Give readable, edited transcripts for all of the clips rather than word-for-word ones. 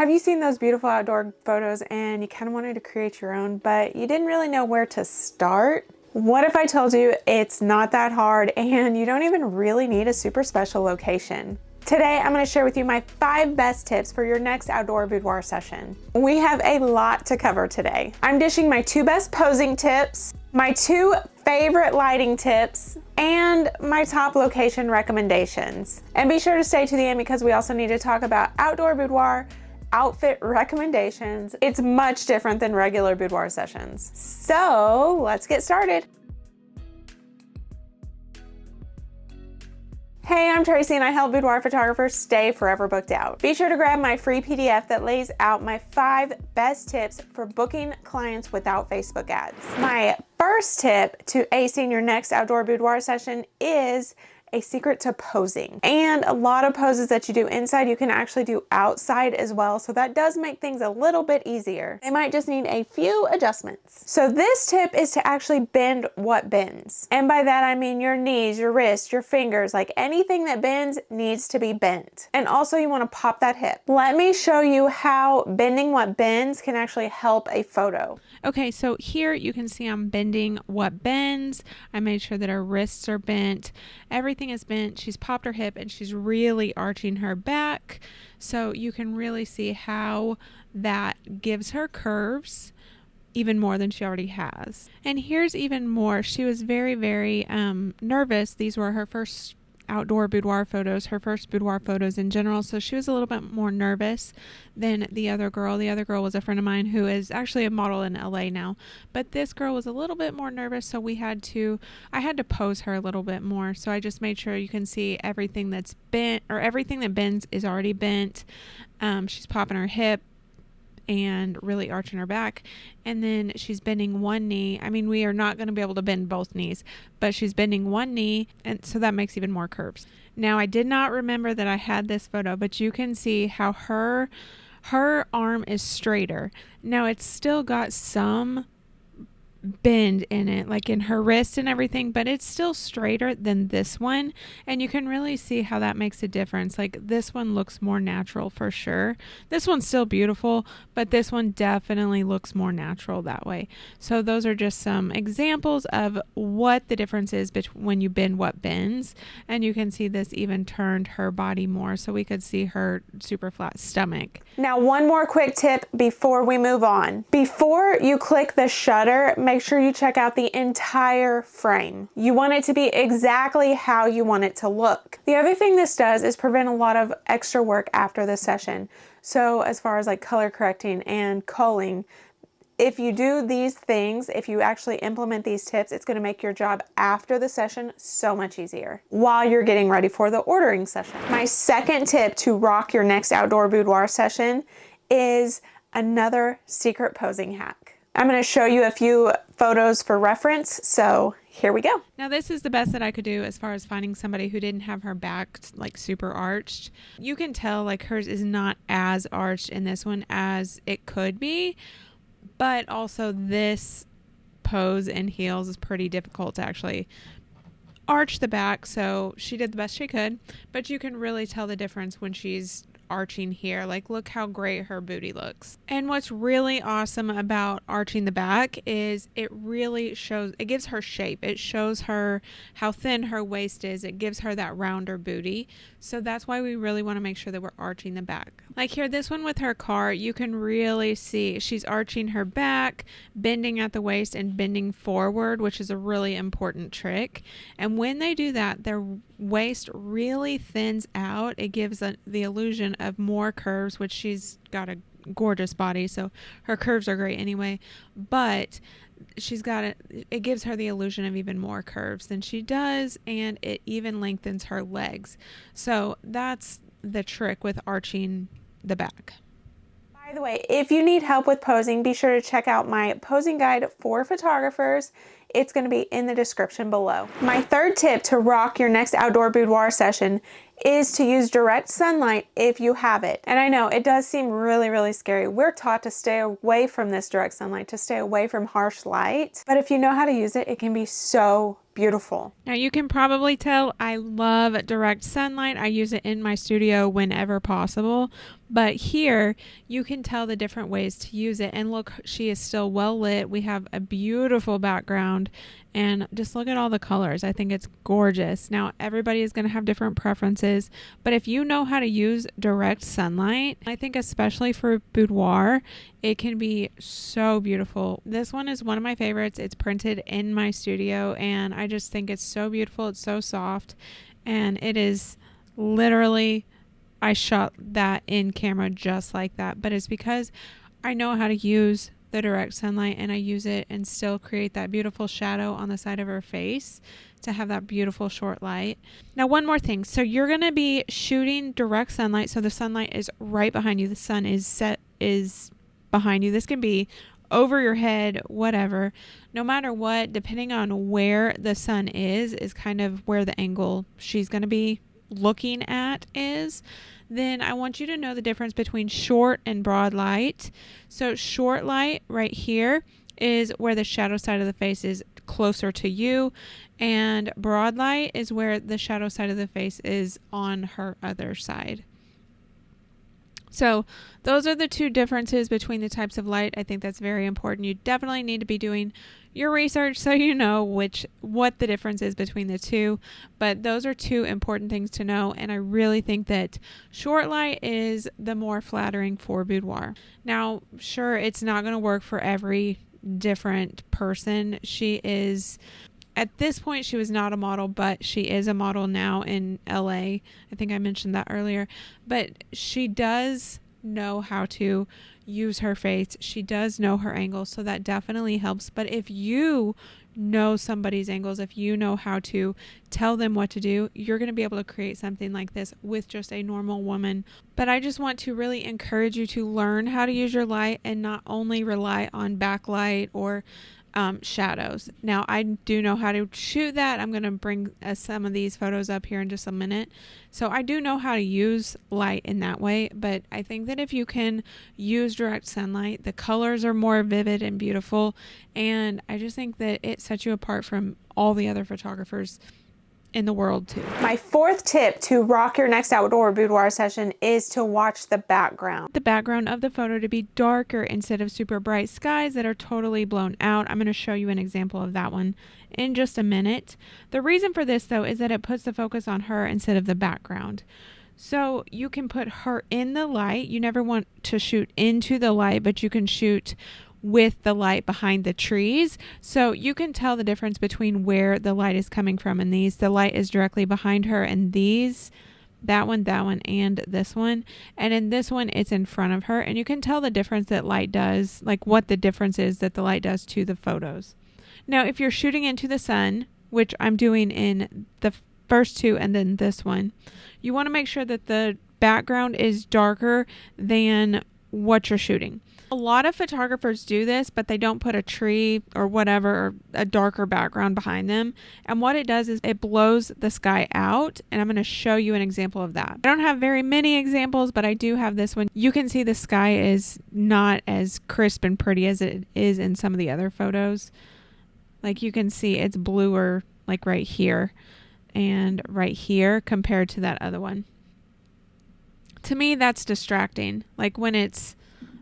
Have you seen those beautiful outdoor photos and you kind of wanted to create your own, but you didn't really know where to start? What if I told you it's not that hard and you don't even really need a super special location? Today, I'm going to share with you my 5 best tips for your next outdoor boudoir session. We have a lot to cover today. I'm dishing my 2 best posing tips, my 2 favorite lighting tips, and my top location recommendations. And be sure to stay to the end because we also need to talk about outdoor boudoir outfit recommendations. It's much different than regular boudoir sessions. So let's get started. Hey, I'm Tracy and I help boudoir photographers stay forever booked out. Be sure to grab my free PDF that lays out my 5 best tips for booking clients without Facebook ads. My first tip to acing your next outdoor boudoir session is a secret to posing. And a lot of poses that you do inside, you can actually do outside as well. So that does make things a little bit easier. They might just need a few adjustments. So this tip is to actually bend what bends. And by that, I mean your knees, your wrists, your fingers, like anything that bends needs to be bent. And also you wanna pop that hip. Let me show you how bending what bends can actually help a photo. Okay, so here you can see I'm bending what bends. I made sure that her wrists are bent. Everything is bent. She's popped her hip and she's really arching her back. So you can really see how that gives her curves even more than she already has. And here's even more. She was very, very nervous. These were her first outdoor boudoir photos, her first boudoir photos in general. So she was a little bit more nervous than the other girl. The other girl was a friend of mine who is actually a model in LA now, but this girl was a little bit more nervous. So I had to pose her a little bit more. So I just made sure you can see everything that's bent, or everything that bends is already bent. She's popping her hip and really arching her back, and then she's bending one knee. I mean, we are not going to be able to bend both knees, but she's bending one knee, and so that makes even more curves. Now, I did not remember that I had this photo, but you can see how her arm is straighter. Now, it's still got some bend in it, like in her wrist and everything, but it's still straighter than this one, and you can really see how that makes a difference. Like, this one looks more natural for sure. This one's still beautiful, but this one definitely looks more natural that way. So those are just some examples of what the difference is when you bend what bends. And you can see this even turned her body more, so we could see her super flat stomach. Now, one more quick tip before we move on. Before you click the shutter, make sure you check out the entire frame. You want it to be exactly how you want it to look. The other thing this does is prevent a lot of extra work after the session. So as far as like color correcting and culling, if you do these things, if you actually implement these tips, it's going to make your job after the session so much easier while you're getting ready for the ordering session. My second tip to rock your next outdoor boudoir session is another secret posing hack. I'm going to show you a few photos for reference, so here we go. Now, this is the best that I could do as far as finding somebody who didn't have her back like super arched. You can tell like hers is not as arched in this one as it could be, but also this pose in heels is pretty difficult to actually arch the back, so she did the best she could, but you can really tell the difference when she's arching here. Like, look how great her booty looks. And what's really awesome about arching the back is it really shows, it gives her shape. It shows her how thin her waist is. It gives her that rounder booty. So that's why we really want to make sure that we're arching the back. Like here, this one with her car, you can really see she's arching her back, bending at the waist and bending forward, which is a really important trick. And when they do that, their waist really thins out. It gives the illusion of more curves, which she's got a gorgeous body, so her curves are great anyway, but it gives her the illusion of even more curves than she does, and it even lengthens her legs. So that's the trick with arching the back. By the way, if you need help with posing, be sure to check out my posing guide for photographers. It's going to be in the description below. My third tip to rock your next outdoor boudoir session is to use direct sunlight if you have it. And I know it does seem really, really scary. We're taught to stay away from this direct sunlight, to stay away from harsh light. But if you know how to use it, it can be so beautiful. Now you can probably tell I love direct sunlight. I use it in my studio whenever possible, But here you can tell the different ways to use it. And look, she is still well lit. We have a beautiful background, and just look at all the colors. I think it's gorgeous. Now, everybody is going to have different preferences, but if you know how to use direct sunlight, I think especially for boudoir, it can be so beautiful. This one is one of my favorites. It's printed in my studio, and I just think it's so beautiful. It's so soft, and it is literally, I shot that in camera just like that, but it's because I know how to use the direct sunlight, and I use it and still create that beautiful shadow on the side of her face to have that beautiful short light. Now, one more thing. So you're going to be shooting direct sunlight. So the sunlight is right behind you. The sun is behind you. This can be over your head, whatever. No matter what, depending on where the sun is kind of where the angle she's going to be looking at is. Then I want you to know the difference between short and broad light. So short light right here is where the shadow side of the face is closer to you, and broad light is where the shadow side of the face is on her other side. So those are the two differences between the types of light. I think that's very important. You definitely need to be doing your research so you know what the difference is between the two. But those are two important things to know. And I really think that short light is the more flattering for boudoir. Now, sure, it's not going to work for every different person. At this point, she was not a model, but she is a model now in LA. I think I mentioned that earlier. But she does know how to use her face. She does know her angles, so that definitely helps. But if you know somebody's angles, if you know how to tell them what to do, you're going to be able to create something like this with just a normal woman. But I just want to really encourage you to learn how to use your light and not only rely on backlight or shadows. Now, I do know how to shoot that. I'm going to bring some of these photos up here in just a minute. So I do know how to use light in that way, but I think that if you can use direct sunlight, the colors are more vivid and beautiful, and I just think that it sets you apart from all the other photographers in the world too. My fourth tip to rock your next outdoor boudoir session is to watch the background. The background of the photo to be darker instead of super bright skies that are totally blown out. I'm going to show you an example of that one in just a minute. The reason for this though is that it puts the focus on her instead of the background. So you can put her in the light. You never want to shoot into the light, but you can shoot with the light behind the trees. So you can tell the difference between where the light is coming from in these. The light is directly behind her in these, that one, and this one. And in this one, it's in front of her. And you can tell the difference that light does, like what the difference is that the light does to the photos. Now, if you're shooting into the sun, which I'm doing in the first two and then this one, you want to make sure that the background is darker than what you're shooting. A lot of photographers do this, but they don't put a tree or whatever, or a darker background behind them. And what it does is it blows the sky out. And I'm going to show you an example of that. I don't have very many examples, but I do have this one. You can see the sky is not as crisp and pretty as it is in some of the other photos. Like you can see it's bluer, like right here and right here compared to that other one. To me, that's distracting. Like when it's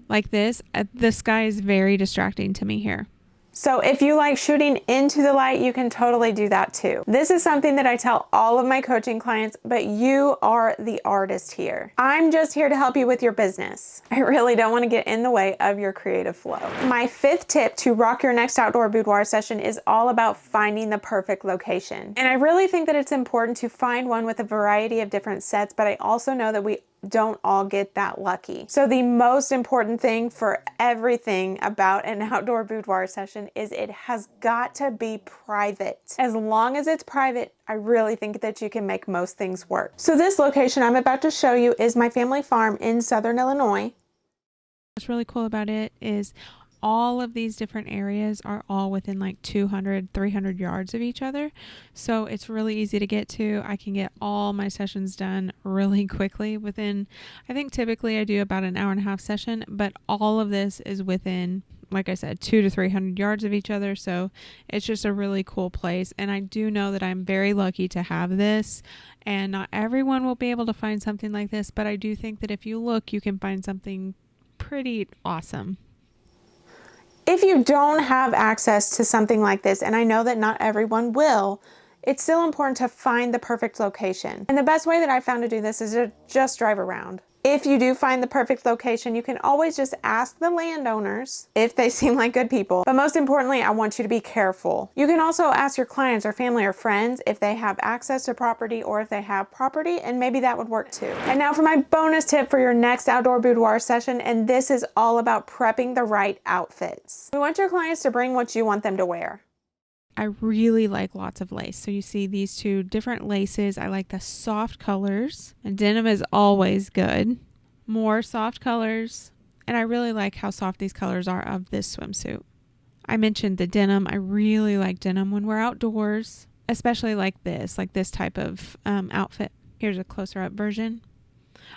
like this, the sky is very distracting to me here. So if you like shooting into the light, you can totally do that too. This is something that I tell all of my coaching clients, but you are the artist here. I'm just here to help you with your business. I really don't want to get in the way of your creative flow. My fifth tip to rock your next outdoor boudoir session is all about finding the perfect location. And I really think that it's important to find one with a variety of different sets, but I also know that we don't all get that lucky. So the most important thing for everything about an outdoor boudoir session is it has got to be private. As long as it's private, I really think that you can make most things work. So this location I'm about to show you is my family farm in Southern Illinois. What's really cool about it is all of these different areas are all within like 200, 300 yards of each other. So it's really easy to get to. I can get all my sessions done really quickly within, I think typically I do about an hour and a half session, but all of this is within like I said, 200 to 300 yards of each other. So it's just a really cool place. And I do know that I'm very lucky to have this, and not everyone will be able to find something like this, but I do think that if you look, you can find something pretty awesome. If you don't have access to something like this, and I know that not everyone will, it's still important to find the perfect location. And the best way that I found to do this is to just drive around. If you do find the perfect location, you can always just ask the landowners if they seem like good people. But most importantly, I want you to be careful. You can also ask your clients or family or friends if they have access to property or if they have property, and maybe that would work too. And now for my bonus tip for your next outdoor boudoir session, and this is all about prepping the right outfits. We want your clients to bring what you want them to wear. I really like lots of lace. So you see these two different laces. I like the soft colors, and denim is always good. More soft colors. And I really like how soft these colors are of this swimsuit. I mentioned the denim. I really like denim when we're outdoors, especially like this type of outfit. Here's a closer up version.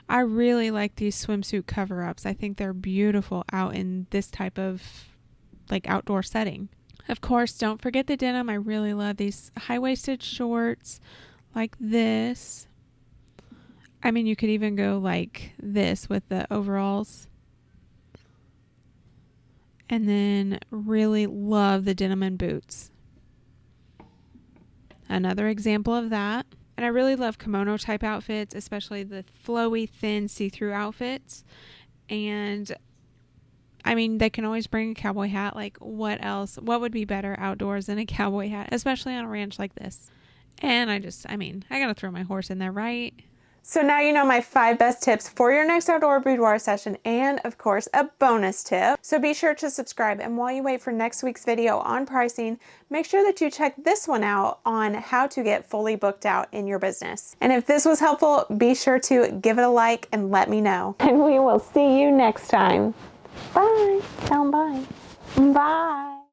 I really like these swimsuit cover-ups. I think they're beautiful out in this type of like outdoor setting. Of course, don't forget the denim. I really love these high-waisted shorts like this. I mean, you could even go like this with the overalls. And then really love the denim and boots. Another example of that. And I really love kimono type outfits, especially the flowy, thin, see-through outfits. And I mean, they can always bring a cowboy hat. Like, what else? What would be better outdoors than a cowboy hat, especially on a ranch like this? And I got to throw my horse in there, right? So now you know my 5 best tips for your next outdoor boudoir session, and of course a bonus tip. So be sure to subscribe, and while you wait for next week's video on pricing, make sure that you check this one out on how to get fully booked out in your business. And if this was helpful, be sure to give it a like and let me know. And we will see you next time. Bye. Down bye. Bye.